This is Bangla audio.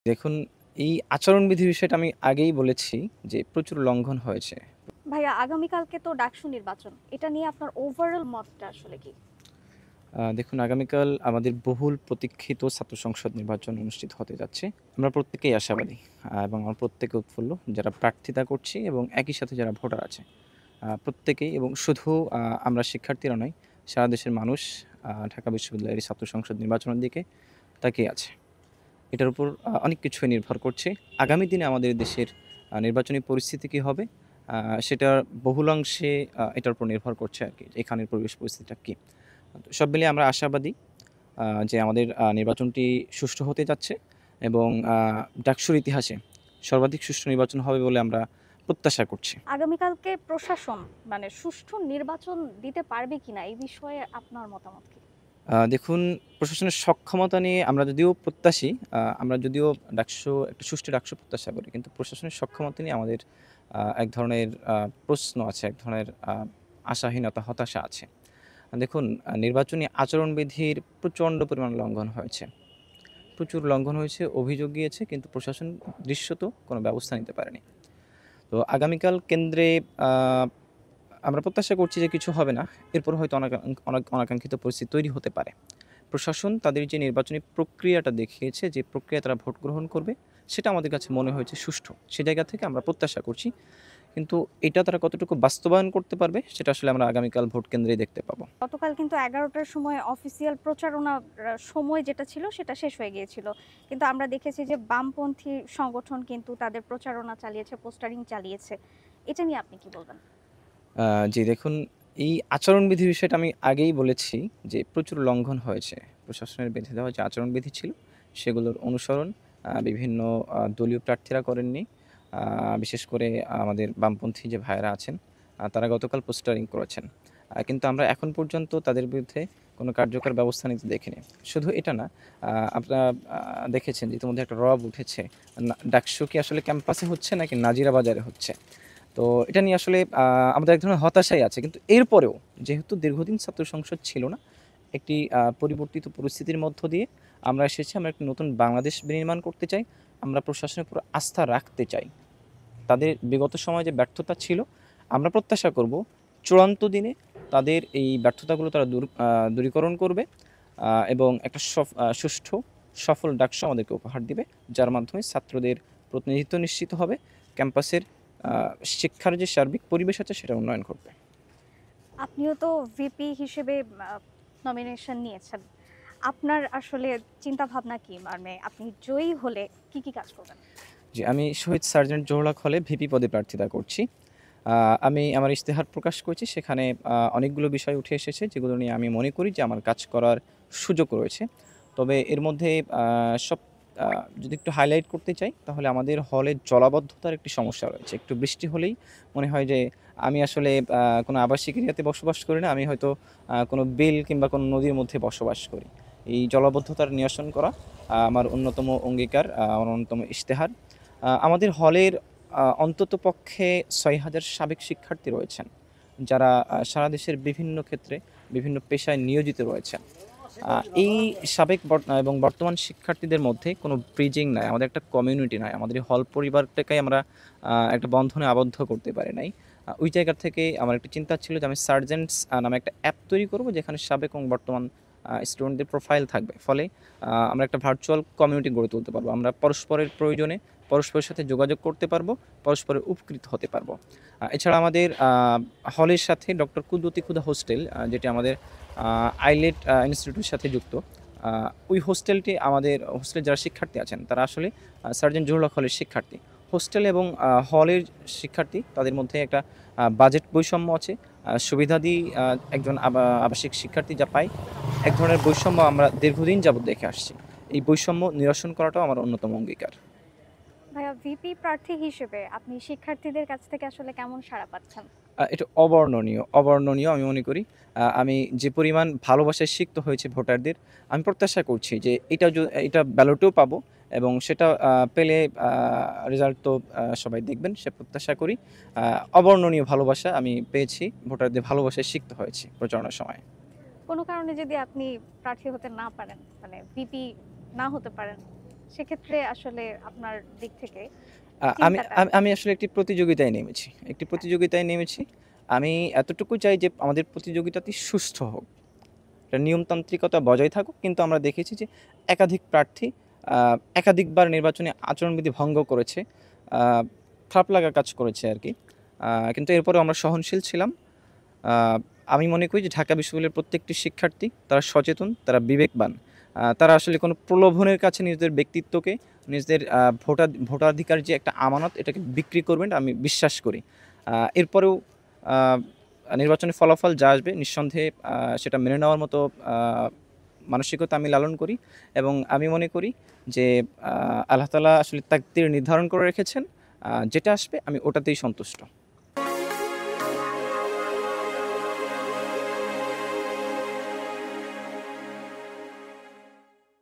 দেখুন, এই আচরণবিধি বিষয়টা আমি আগেই বলেছি যে প্রচুর লঙ্ঘন হয়েছে। ভাইয়া আগামীকালকে তো ডাকসু নির্বাচন। এটা নিয়ে আপনার ওভারঅল মতটা আসলে কি? দেখুন আগামীকাল আমাদের বহুল প্রতীক্ষিত ছাত্র সংসদ নির্বাচন অনুষ্ঠিত হতে যাচ্ছে। আমরা প্রত্যেকেই আশাবাদী এবং আমরা প্রত্যেকে উৎফুল্ল যারা প্রার্থিতা করছি এবং একই সাথে যারা ভোটার আছে। প্রত্যেকেই এবং শুধু আমরা শিক্ষার্থীরা নয়, সারা দেশের মানুষ ঢাকা বিশ্ববিদ্যালয়ের এই ছাত্র সংসদ নির্বাচনের দিকে তাকিয়ে আছে। এটার উপর অনেক কিছুই নির্ভর করছে। আগামী দিনে আমাদের দেশের নির্বাচনী পরিস্থিতি কী হবে? আ সেটার বহুলাংশে এটার উপর নির্ভর করছে আরকি। এখানের পরিবেশ পরিস্থিতিটা কী? সব মিলিয়ে আমরা আশাবাদী যে আমাদের নির্বাচনটি সুষ্ঠু হতে যাচ্ছে এবং ডাকসুর ইতিহাসে সর্বাধিক সুষ্ঠু নির্বাচন হবে বলে আমরা প্রত্যাশা করছি। আগামীকালকে প্রশাসন সুষ্ঠু নির্বাচন দিতে পারবে কিনা এই বিষয়ে আপনার মতামত কি? দেখুন, প্রশাসনের সক্ষমতা নিয়ে আমরা যদিও প্রত্যাশী, আমরা যদিও একটা সুষ্ঠু ডাকসু প্রত্যাশা করি। কিন্তু প্রশাসনের সক্ষমতা নিয়ে আমাদের এক ধরনের প্রশ্ন আছে, এক ধরনের আশাহীনতা, হতাশা আছে। দেখুন, নির্বাচনী আচরণবিধির প্রচণ্ড পরিমাণ লঙ্ঘন হয়েছে। প্রচুর লঙ্ঘন হয়েছে, অভিযোগ গিয়েছে কিন্তু প্রশাসন দৃশ্যত কোনো ব্যবস্থা নিতে পারেনি। তো আগামীকাল কেন্দ্রে আ আমরা প্রত্যাশা করছি যে কিছু হবে না। এরপর হয়তো অনেক অনাকাঙ্ক্ষিত পরিস্থিতি তৈরি হতে পারে। প্রশাসন তাদের যে নির্বাচনী প্রক্রিয়াটা দেখিয়েছে, যে প্রক্রিয়ায় তারা ভোট গ্রহণ করবে, সেটা আমাদের কাছে মনে হয়েছে সুষ্ঠু। সে জায়গা থেকে আমরা প্রত্যাশা করছি। কিন্তু এটা তারা কতটুকু বাস্তবায়ন করতে পারবে, সেটা আসলে আমরা আগামীকাল ভোট কেন্দ্রেই দেখতে পাবো। গতকাল কিন্তু ১১টার সময় অফিসিয়াল প্রচারণার সময় যেটা ছিল সেটা শেষ হয়ে গিয়েছিল। কিন্তু আমরা দেখেছি যে বামপন্থী সংগঠন কিন্তু তাদের প্রচারণা চালিয়েছে, পোস্টারিং চালিয়েছে। এটা নিয়ে আপনি কি বলবেন? আ জি দেখুন, এই আচরণবিধি বিষয়টা আমি আগেই বলেছি যে প্রচুর লঙ্ঘন হয়েছে। প্রশাসনের বেঁধে দেওয়া যে আচরণবিধি ছিল, সেগুলোর অনুসরণ বিভিন্ন দলীয় প্রার্থীরা করেননি। আ বিশেষ করে আমাদের বামপন্থী যে ভাইয়েরা আছেন, তারা গতকাল পোস্টারিং করেছেন। কিন্তু আমরা এখন পর্যন্ত তাদের বিরুদ্ধে কোনো কার্যকর ব্যবস্থা নিতে দেখিনি। শুধু এটা না, আপনারা দেখেছেন যে ইতিমধ্যে একটা রব উঠেছে। ডাকসু কি আসলে ক্যাম্পাসে হচ্ছে নাকি নাজিরা বাজারে হচ্ছে? তো এটা নিয়ে আসলে আমাদের এক ধরনের হতাশাই আছে। কিন্তু এরপরেও যেহেতু দীর্ঘদিন ছাত্র সংসদ ছিল না, একটি পরিবর্তিত পরিস্থিতির মধ্য দিয়ে আমরা এসেছি। আমরা একটি নতুন বাংলাদেশ বিনির্মাণ করতে চাই। আমরা প্রশাসনের উপর আস্থা রাখতে চাই। তাদের বিগত সময়ে যে ব্যর্থতা ছিল, আমরা প্রত্যাশা করব চূড়ান্ত দিনে তাদের এই ব্যর্থতাগুলো তারা দূরীকরণ করবে এবং একটা সুষ্ঠু সফল ডাকসু আমাদেরকে উপহার দিবে। যার মাধ্যমে ছাত্রদের প্রতিনিধিত্ব নিশ্চিত হবে। ক্যাম্পাসের আ শিক্ষার যে সার্বিক পরিবেশ আছে সেটা উন্নয়ন ঘটবে। আপনিও তো ভিপি হিসেবে আ নমিনেশন নিয়েছেন। আপনার আসলে চিন্তাভাবনা কি? আপনি জয়ী হলে কি কাজ করবেন? জি, আমি শহীদ সার্জেন্ট জোহরলাক হলে ভিপি পদে প্রার্থিতা করছি। আ আমি আমার ইশতেহার প্রকাশ করেছি। সেখানে অনেকগুলো বিষয় উঠে এসেছে যেগুলো নিয়ে আমি মনে করি যে আমার কাজ করার সুযোগ রয়েছে। তবে এর মধ্যে আ সব আ যদি একটু হাইলাইট করতে চাই তাহলে আমাদের হলে জলাবদ্ধতার একটি সমস্যা রয়েছে। একটু বৃষ্টি হলেই মনে হয় যে আমি আসলে কোনো আবাসিক এরিয়াতে বসবাস করি না। আমি হয়তো কোনো বিল কিংবা কোনো নদীর মধ্যে বসবাস করি। এই জলাবদ্ধতার নিরসন করা আমার অন্যতম অঙ্গীকার, আমার অন্যতম ইশতেহার। আমাদের হলের অন্ততপক্ষে ৬,০০০ সাবেক শিক্ষার্থী রয়েছেন, যারা সারা দেশের বিভিন্ন ক্ষেত্রে বিভিন্ন পেশায় নিয়োজিত রয়েছেন। আ এই সাবেক এবং বর্তমান শিক্ষার্থীদের মধ্যে কোনো ব্রিজিং নাই। আমাদের একটা কমিউনিটি নাই। আমাদের এই হল পরিবারটাকে আমরা একটা বন্ধনে আবদ্ধ করতে পারি নাই। ওই জায়গা থেকে আমার একটা চিন্তা ছিল যে আমি সার্জেন্টস নামে একটা অ্যাপ তৈরি করব, যেখানে সাবেক এবং বর্তমান স্টুডেন্টদের প্রোফাইল থাকবে। ফলে আমরা একটা ভার্চুয়াল কমিউনিটি গড়ে তুলতে পারবো। আমরা পরস্পরের প্রয়োজনে পরস্পরের সাথে যোগাযোগ করতে পারবো, পরস্পরের উপকৃত হতে পারবো। এছাড়া আমাদের হলের সাথে ডক্টর কুদরতি ক্ষুধা হোস্টেল, যেটি আমাদের আইলেট ইনস্টিটিউটের সাথে যুক্ত। ওই হোস্টেলটি আমাদের হোস্টেলে যারা শিক্ষার্থী আছেন তারা আসলে সার্জেন্ট জহুরুল্লাহ হলের শিক্ষার্থী। হোস্টেল এবং হলের শিক্ষার্থী তাদের মধ্যে একটা বাজেট বৈষম্য আছে। সুবিধাদি একজন আবাসিক শিক্ষার্থী যা পায়, এক ধরনের বৈষম্য আমরা দীর্ঘদিন যাবৎ দেখে আসছি। এই বৈষম্য নিরসন করাটাও আমার অন্যতম অঙ্গীকার। ভাইয়া ভিপি প্রার্থী হিসেবে আপনি শিক্ষার্থীদের কাছ থেকে আসলে কেমন সাড়া পাচ্ছেন? এটা অবর্ণনীয় আমি মনে করি। আমি যে পরিমাণ ভালোবাসায় সিক্ত হয়েছে ভোটারদের, আমি প্রত্যাশা করছি যে এটা ব্যালটেও পাবো এবং সেটা পেলে আ রেজাল্ট তো সবাই দেখবেন, সে প্রত্যাশা করি। আ অবর্ণনীয় ভালোবাসা আমি পেয়েছি, ভোটারদের ভালোবাসায় সিক্ত হয়েছি প্রচারণার সময়। কোনো কারণে যদি আপনি প্রার্থী হতে না পারেন, ভিপি না হতে পারেন, সেক্ষেত্রে আসলে আপনার দিক থেকে আমি চিন্তাটা আমি আমি আসলে একটি প্রতিযোগিতায় নেমেছি। আমি এতটুকু চাই যে আমাদের প্রতিযোগিতাটি সুষ্ঠু হোক। একটা নিয়মতান্ত্রিকতা বজায় থাকুক। কিন্তু আমরা দেখেছি যে একাধিক প্রার্থী আ একাধিকবার নির্বাচনী আচরণবিধি ভঙ্গ করেছে। আ খারাপ লাগা কাজ করেছে আরকি। কিন্তু এরপরেও আমরা সহনশীল ছিলাম। আ আমি মনে করি যে ঢাকা বিশ্ববিদ্যালয়ের প্রত্যেকটি শিক্ষার্থী তারা সচেতন, তারা বিবেকবান। তারা আসলে কোনো প্রলোভনের কাছে নিজেদের ব্যক্তিত্বকে, নিজেদের ভোটাধিকার যে একটা আমানত এটাকে বিক্রি করবেন না আমি বিশ্বাস করি। এরপরেও আ নির্বাচনের ফলাফল যা আসবে নিঃসন্দেহে সেটা মেনে নেওয়ার মতো আ মানসিকতা আমি লালন করি এবং আমি মনে করি যে আল্লাহ তাআলা আসলে তাকদীর নির্ধারণ করে রেখেছেন। যেটা আসবে আমি ওটাতেই সন্তুষ্ট।